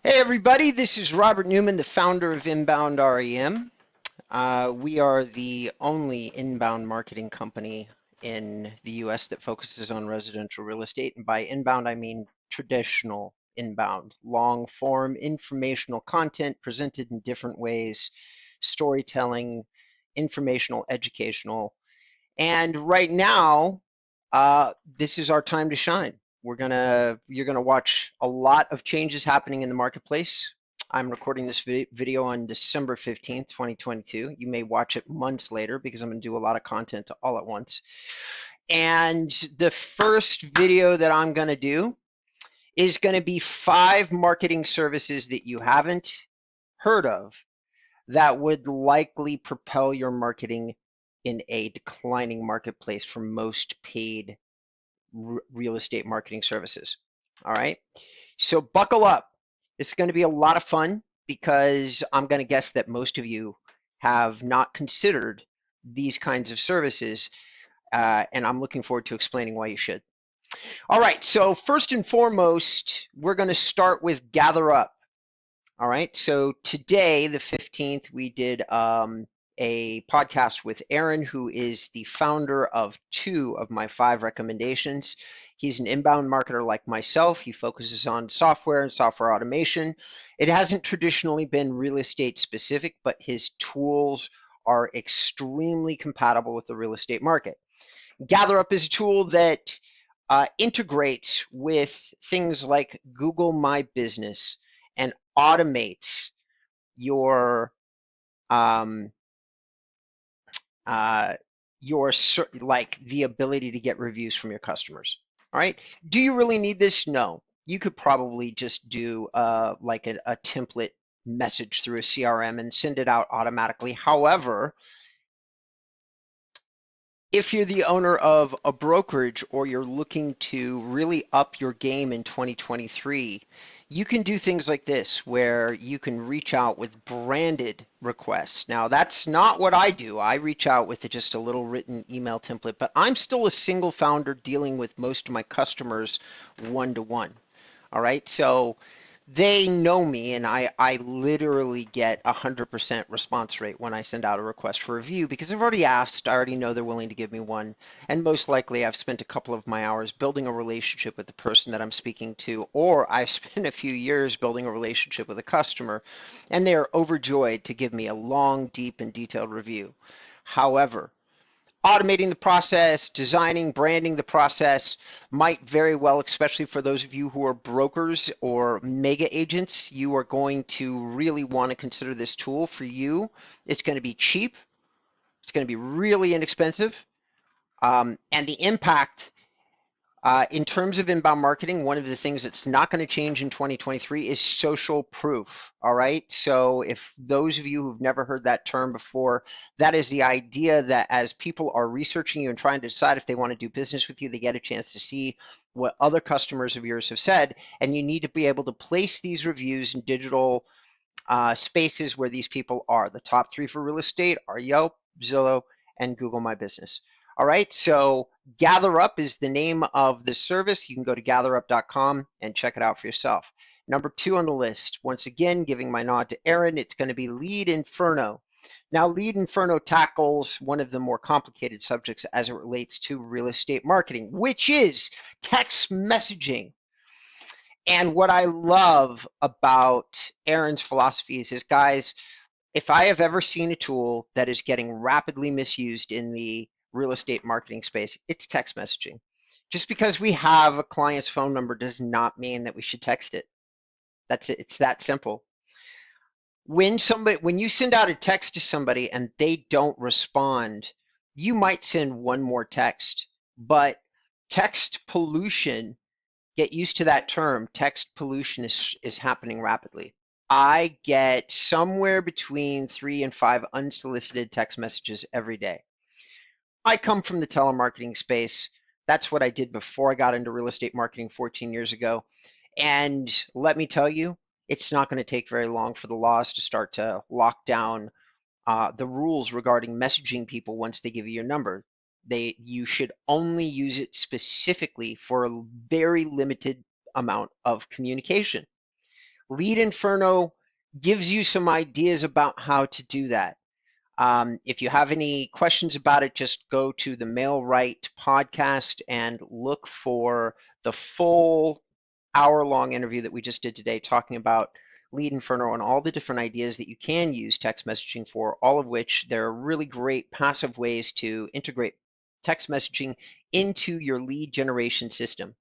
Hey everybody, this is Robert Newman, the founder of InboundREM. We are the only inbound marketing company in the US that focuses on residential real estate. And by inbound, I mean traditional inbound, long form informational content presented in different ways, storytelling, informational, educational. And right now, this is our time to shine. You're gonna watch a lot of changes happening in the marketplace. I'm recording this video on December 15th, 2022. You may watch it months later because I'm gonna do a lot of content all at once. And the first video that I'm gonna do is gonna be 5 marketing services that you haven't heard of that would likely propel your marketing in a declining marketplace for most paid real estate marketing services. All right. So buckle up. It's going to be a lot of fun because I'm going to guess that most of you have not considered these kinds of services, and I'm looking forward to explaining why you should. All right. So first and foremost, we're going to start with GatherUp. All right. So today, the 15th, we did a podcast with Aaron, who is the founder of 2 of my 5 recommendations. He's an inbound marketer like myself. He focuses on software and software automation. It hasn't traditionally been real estate specific, but his tools are extremely compatible with the real estate market. GatherUp is a tool that integrates with things like Google My Business and automates your um, like the ability to get reviews from your customers. All right. Do you really need this? No. You could probably just do like a template message through a CRM and send it out automatically. However, if you're the owner of a brokerage or you're looking to really up your game in 2023, you can do things like this where you can reach out with branded requests. Now, that's not what I do. I reach out with just a little written email template, but I'm still a single founder dealing with most of my customers one-to-one. All right, so they know me, and I literally get 100% response rate when I send out a request for review because I've already asked, I already know they're willing to give me one, and most likely I've spent a couple of my hours building a relationship with the person that I'm speaking to, or I've spent a few years building a relationship with a customer, and they are overjoyed to give me a long, deep, and detailed review. However, automating the process, designing, branding the process might very well, especially for those of you who are brokers or mega agents, you are going to really want to consider this tool for you. It's going to be cheap. It's going to be really inexpensive. And the impact in terms of inbound marketing, one of the things that's not going to change in 2023 is social proof. All right. So, if those of you who've never heard that term before, that is the idea that as people are researching you and trying to decide if they want to do business with you, they get a chance to see what other customers of yours have said. And you need to be able to place these reviews in digital spaces where these people are. The top 3 for real estate are Yelp, Zillow, and Google My Business. All right, so GatherUp is the name of the service. You can go to gatherup.com and check it out for yourself. Number 2 on the list, once again, giving my nod to Aaron, it's going to be Leadferno. Now, Leadferno tackles one of the more complicated subjects as it relates to real estate marketing, which is text messaging. And what I love about Aaron's philosophy is, guys, if I have ever seen a tool that is getting rapidly misused in the real estate marketing space, it's text messaging. Just because we have a client's phone number does not mean that we should text it. That's it. It's that simple. When you send out a text to somebody and they don't respond, you might send one more text, but text pollution, get used to that term, text pollution is happening rapidly. I get somewhere between 3 and 5 unsolicited text messages every day. I come from the telemarketing space. That's what I did before I got into real estate marketing 14 years ago. And let me tell you, it's not going to take very long for the laws to start to lock down the rules regarding messaging people once they give you your number. You should only use it specifically for a very limited amount of communication. Leadferno gives you some ideas about how to do that. If you have any questions about it, just go to the Mail Right podcast and look for the full hour-long interview that we just did today talking about Leadferno and all the different ideas that you can use text messaging for, all of which there are really great passive ways to integrate text messaging into your lead generation system.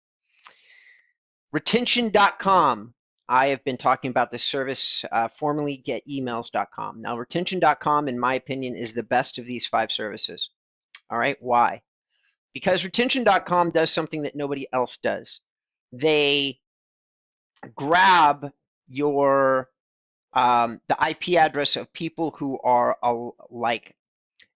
Retention.com. I have been talking about this service, formerly getemails.com. Now, retention.com, in my opinion, is the best of these 5 services. All right, why? Because retention.com does something that nobody else does. They grab your the IP address of people who are like,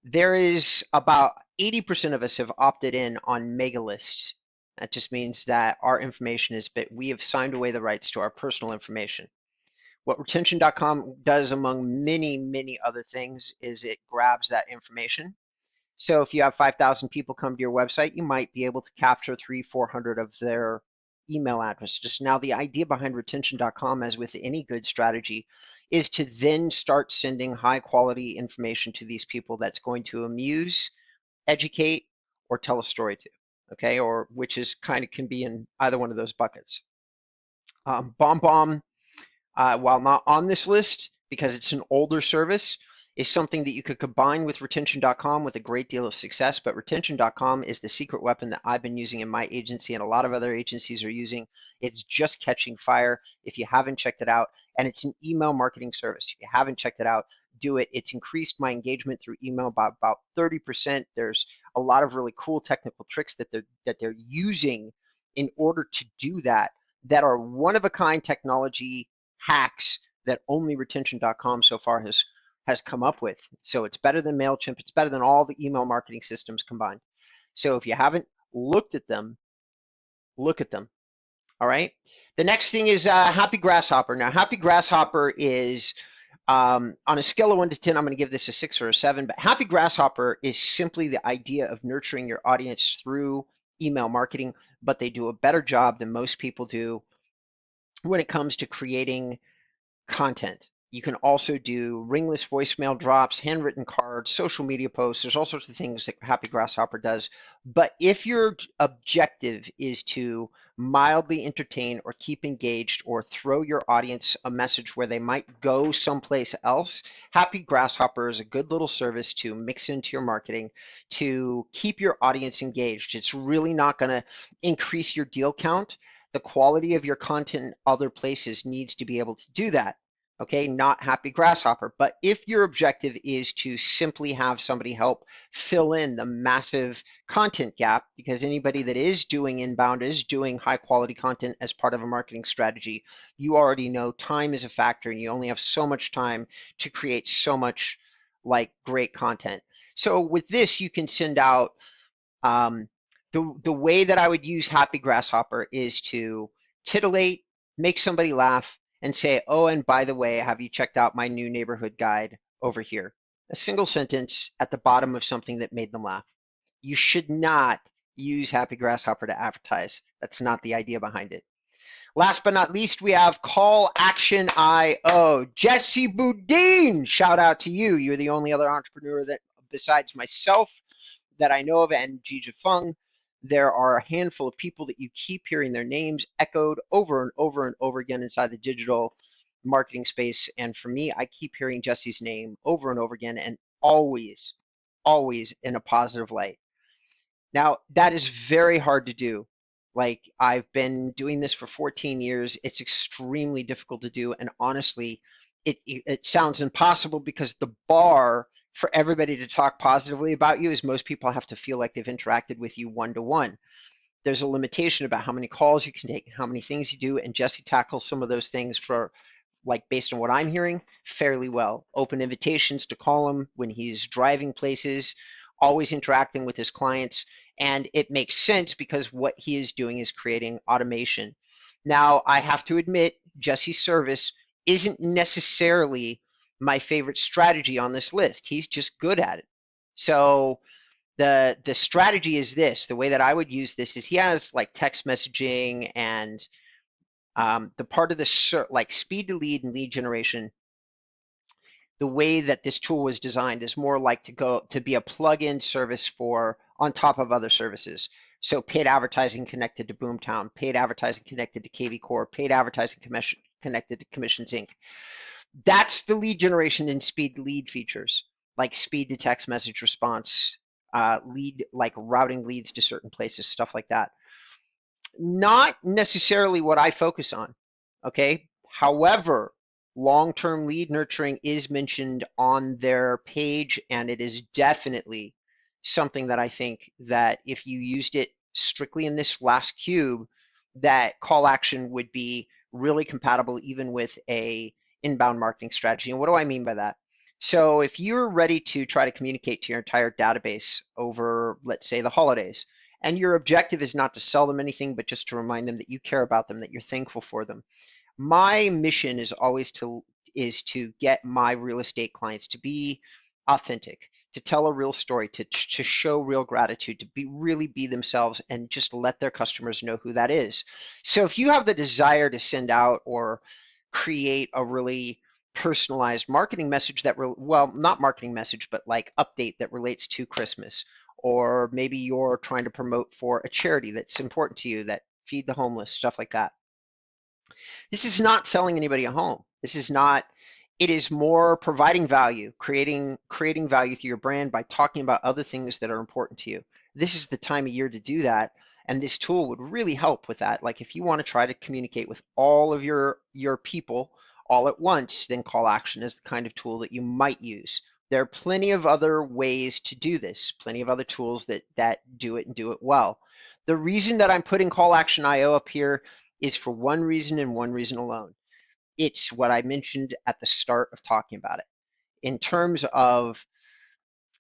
there is about 80% of us have opted in on mega lists. That just means that our information is, but we have signed away the rights to our personal information. What retention.com does, among many, many other things, is it grabs that information. So if you have 5,000 people come to your website, you might be able to capture 300-400 of their email addresses. Now, the idea behind retention.com, as with any good strategy, is to then start sending high quality information to these people that's going to amuse, educate, or tell a story to, okay? Or which is kind of can be in either one of those buckets. BombBomb, while not on this list because it's an older service, is something that you could combine with retention.com with a great deal of success. But retention.com is the secret weapon that I've been using in my agency and a lot of other agencies are using. It's just catching fire. If you haven't checked it out, and it's an email marketing service. If you haven't checked it out, do it. It's increased my engagement through email by about 30%. There's a lot of really cool technical tricks that they're using in order to do that are one of a kind technology hacks that only retention.com so far has come up with. So it's better than MailChimp. It's better than all the email marketing systems combined. So if you haven't looked at them, look at them. All right. The next thing is Happy Grasshopper. Now, Happy Grasshopper is on a scale of 1 to 10, I'm going to give this a 6 or a 7. But Happy Grasshopper is simply the idea of nurturing your audience through email marketing, but they do a better job than most people do when it comes to creating content. You can also do ringless voicemail drops, handwritten cards, social media posts. There's all sorts of things that Happy Grasshopper does. But if your objective is to mildly entertain or keep engaged or throw your audience a message where they might go someplace else, Happy Grasshopper is a good little service to mix into your marketing to keep your audience engaged. It's really not going to increase your deal count. The quality of your content in other places needs to be able to do that. Okay, not Happy Grasshopper. But if your objective is to simply have somebody help fill in the massive content gap, because anybody that is doing inbound is doing high quality content as part of a marketing strategy, you already know time is a factor and you only have so much time to create so much like great content. So with this, you can send out the way that I would use Happy Grasshopper is to titillate, make somebody laugh, and say, oh, and by the way, have you checked out my new neighborhood guide over here? A single sentence at the bottom of something that made them laugh. You should not use Happy Grasshopper to advertise. That's not the idea behind it. Last but not least, we have Call Action IO. Jesse Boudin, shout out to you. You're the only other entrepreneur that, besides myself, that I know of, and Jija Fung. There are a handful of people that you keep hearing their names echoed over and over and over again inside the digital marketing space. And for me, I keep hearing Jesse's name over and over again, and always, always in a positive light. Now, that is very hard to do. Like, I've been doing this for 14 years. It's extremely difficult to do. And honestly, it sounds impossible because the bar for everybody to talk positively about you is most people have to feel like they've interacted with you one-to-one. There's a limitation about how many calls you can take, how many things you do, and Jesse tackles some of those things for, like, based on what I'm hearing, fairly well. Open invitations to call him when he's driving places, always interacting with his clients, and it makes sense because what he is doing is creating automation. Now, I have to admit, Jesse's service isn't necessarily my favorite strategy on this list. He's just good at it. So the strategy is this. The way that I would use this is he has like text messaging and The part of the like speed to lead and lead generation, the way that this tool was designed is more like to be a plug-in service for on top of other services. So paid advertising connected to Boomtown, paid advertising connected to KV Core, paid advertising connected to Commissions Inc. That's the lead generation and speed lead features, like speed to text message response, lead like routing leads to certain places, stuff like that. Not necessarily what I focus on, okay? However, long-term lead nurturing is mentioned on their page, and it is definitely something that I think that if you used it strictly in this last cube, that call action would be really compatible even with a inbound marketing strategy. And what do I mean by that? So if you're ready to try to communicate to your entire database over, let's say, the holidays, and your objective is not to sell them anything, but just to remind them that you care about them, that you're thankful for them. My mission is always to get my real estate clients to be authentic, to tell a real story, to show real gratitude, to really be themselves, and just let their customers know who that is. So if you have the desire to send out or create a really personalized marketing message that, well, not marketing message, but like update that relates to Christmas, or maybe you're trying to promote for a charity that's important to you, that feed the homeless, stuff like that. This is not selling anybody a home. This is not, it is more providing value, creating value through your brand by talking about other things that are important to you. This is the time of year to do that. And this tool would really help with that. Like if you want to try to communicate with all of your people all at once, then call action is the kind of tool that you might use. There are plenty of other ways to do this, plenty of other tools that do it and do it well. The reason that I'm putting call action IO up here is for one reason and one reason alone. It's what I mentioned at the start of talking about it. In terms of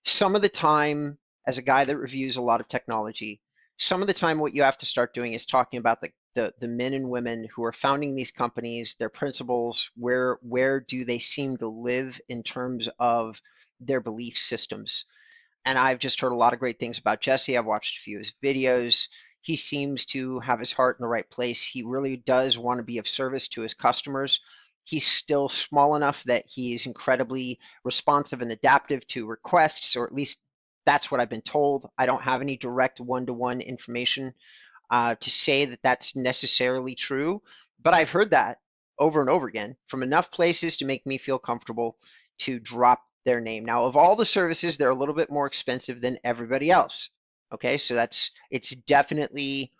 some of the time, as a guy that reviews a lot of technology, some of the time what you have to start doing is talking about the men and women who are founding these companies, their principles, where do they seem to live in terms of their belief systems. And I've just heard a lot of great things about Jesse. I've watched a few of his videos. He seems to have his heart in the right place. He really does want to be of service to his customers. He's still small enough that he's incredibly responsive and adaptive to requests, or at least that's what I've been told. I don't have any direct one-to-one information to say that that's necessarily true, but I've heard that over and over again from enough places to make me feel comfortable to drop their name. Now, of all the services, they're a little bit more expensive than everybody else. Okay, so it's definitely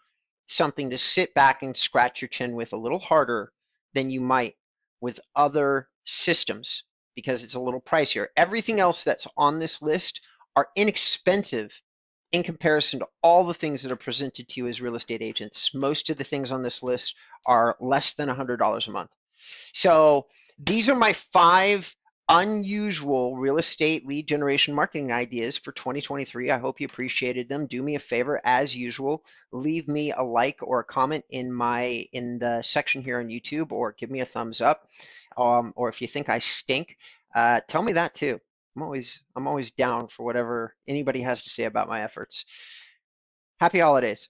something to sit back and scratch your chin with a little harder than you might with other systems because it's a little pricier. Everything else that's on this list are inexpensive in comparison to all the things that are presented to you as real estate agents. Most of the things on this list are less than $100 a month. So these are my 5 unusual real estate lead generation marketing ideas for 2023. I hope you appreciated them. Do me a favor, as usual, leave me a like or a comment in the section here on YouTube, or give me a thumbs up. Or if you think I stink, tell me that too. I'm always down for whatever anybody has to say about my efforts. Happy holidays.